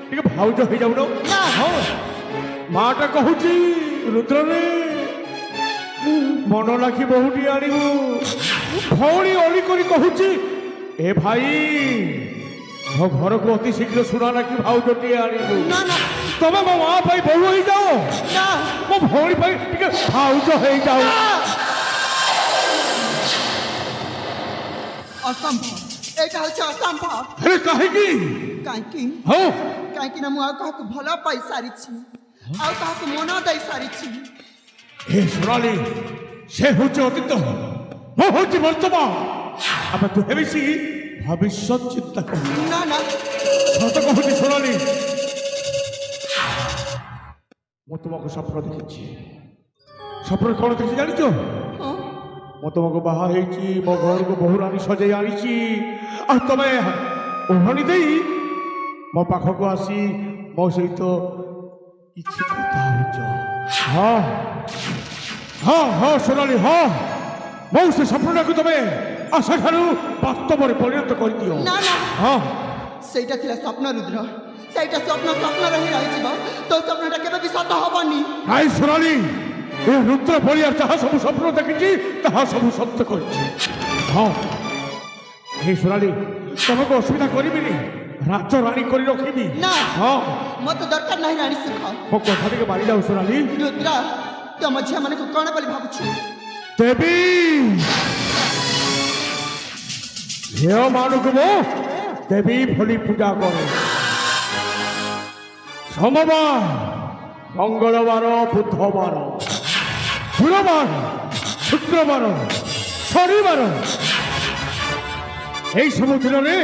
ଟିକେ ଭାଉଜ ହେଇଯାଉନ। ହଁ ମାଟା କହୁଛି ରୁଦ୍ରରେ ମନ ଲାଖି ବହୁଟି ଆଣିବୁ। ଭଉଣୀ ଅଳି କରି କହୁଛି ଏ ଭାଇ ମୋ ଘରକୁ ଅତି ଶୀଘ୍ର ସୁନା ଲାଖି ଭାଉଜଟିଏ ଆଣିବୁ। ତମେ ମୋ ମା ପାଇଁ ବୋହୂ ହେଇଯାଅ, ମୋ ଭଉଣୀ ପାଇଁ ଟିକେ ଭାଉଜ ହେଇଯାଉ। ଅସମ୍ଭବ, ଏଇଟା ହଉଛି ଅସମ୍ଭବ। ଆରେ କାହିଁକି? କାହିଁକି ହଁ କାହିଁକି ନା ମୁଁ ଆଉ କାହାକୁ ଭଲ ପାଇ ସାରିଛି, ଆଉ କାହାକୁ ମନ ଦେଇ ସାରିଛି। ହେ সোনালী, সে হচ্ছে অতীত, ও হচ্ছে বর্তমান। আবার তুই ভেবেছি ভবিষ্যৎ চিন্তা করি না না সত কহুছি সোনালী, ମୁଁ ତୁମକୁ ସ୍ୱପ୍ନ ଦେଖିଛି। ସ୍ୱପ୍ନ କ'ଣ ଦେଖିଛି ଜାଣିଛ? ମୁଁ ତୁମକୁ ବାହା ହେଇଛି, ମୋ ଘରକୁ ବୋହୂ ରାଣୀ ସଜେଇ ଆଣିଛି, ଆଉ ତମେ ଓଢ଼ଣି ଦେଇ ମୋ ପାଖକୁ ଆସି ମୋ ସହିତ କିଛି କଥା ହେଉଛ। ହଁ ହଁ ହଁ সোনালী, ହଁ ମୋ ସେ ସ୍ୱପ୍ନଟାକୁ ତମେ ଆଶା ଠାରୁ ବାସ୍ତବରେ ପରିଣତ କରିଦିଅ। ନା ନା ହଁ ସେଇଟା ଥିଲା ସ୍ୱପ୍ନ ରୁଦ୍ର, ସେଇଟା ସ୍ୱପ୍ନ ସ୍ୱପ୍ନରେ ହିଁ ରହିଯିବ। ତୋ ସ୍ୱପ୍ନଟା କେବେ ବି ସତ ହବନି। ନାଇଁ সোনালী, ଏ ରୁଦ୍ର ବଳିଆ ଯାହା ସବୁ ସ୍ୱପ୍ନ ଦେଖିଛି ତାହା ସବୁ ସତ୍ୟ କରିଛି। ହଁ ହେ সোনালী, ତମକୁ ଅସୁବିଧା କରିବିନି, ରାଜ ରାଣୀ କରି ରଖିବି। ନା ହଁ ମତେ ଦରକାର ନାହିଁ ରାଣୀ ସୁଖ। ମୋ କଥା ଟିକେ ମାନିଯାଉ সোনালী। ରୁଦ୍ର, ତମ ଝିଅମାନଙ୍କୁ କ'ଣ ବୋଲି ଭାବୁଛୁ? ଦେବୀ ଝିଅମାନଙ୍କୁ ମୁଁ ଦେବୀ ଭଳି ପୂଜା କରେ। সোমবার, মঙ্গলবার, বুধবার, গুরুবার, শুক্রবার, শনিবার, এই সব দিନରେ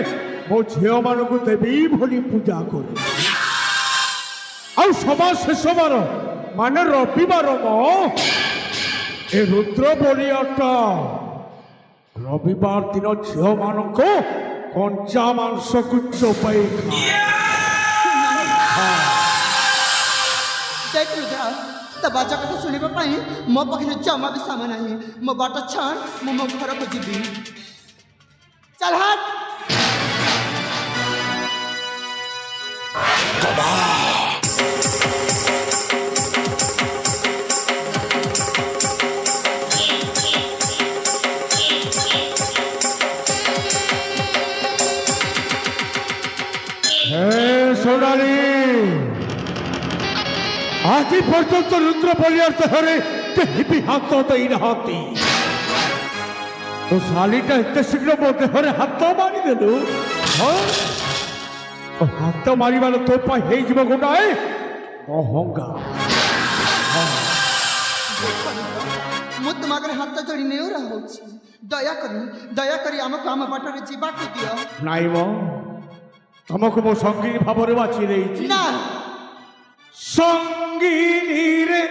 ମୋ ଝିଅମାନଙ୍କୁ ଦେବୀ ଭଳି ପୂଜା କରେ। ଆଉ ସବା ଶେଷ ବାର ମାନେ ରବିବାର ଏ ରୁଦ୍ର ବଳିଆଟା ରବିବାର ଦିନ ଝିଅମାନଙ୍କୁ କଞ୍ଚା ମାଂସକୁ ଚୋବାଇ ଖାଏ। ଦେଖ ରୁଦ୍ର, ତୋ ବାଜା କଥା ଶୁଣିବା ପାଇଁ ମୋ ପାଖରେ ଜମା ବି ସମୟ ନାହିଁ। ମୋ ବାଟ ଛାଡ଼, ମୁଁ ମୋ ଘରକୁ ଯିବି। ଚାଲ ହାଟ। সোনালী, আজ পর্যন্ত রুদ্র বলিয়ার দেহরে কেহি ବି ହାତ ଦେଇନାହାନ୍ତି। তো ଶାଲିଟା ଏତେ ଶୀଘ୍ର ମୋ ଦେହରେ ହାତ ମାରିଦେଲୁ। ହଁ ହାତ ମାରିବାର ତୋ ପାଇଁ ହେଇଯିବ ଗୋଟାଏ ମହଙ୍ଗା। ମୁଁ ତୁମ ଆଗରେ ହାତ ଯୋଡ଼ି ନେଉରା ହଉଛି। ଦୟାକରି ଆମକୁ ଆମ ବାଟରେ ଯିବାକୁ ଦିଅ। ନାଇଁ ମ, ତମକୁ ମୁଁ ସଙ୍ଗିନୀ ଭାବରେ ବାଛି ଦେଇଛି। ନା ସଙ୍ଗିନୀରେ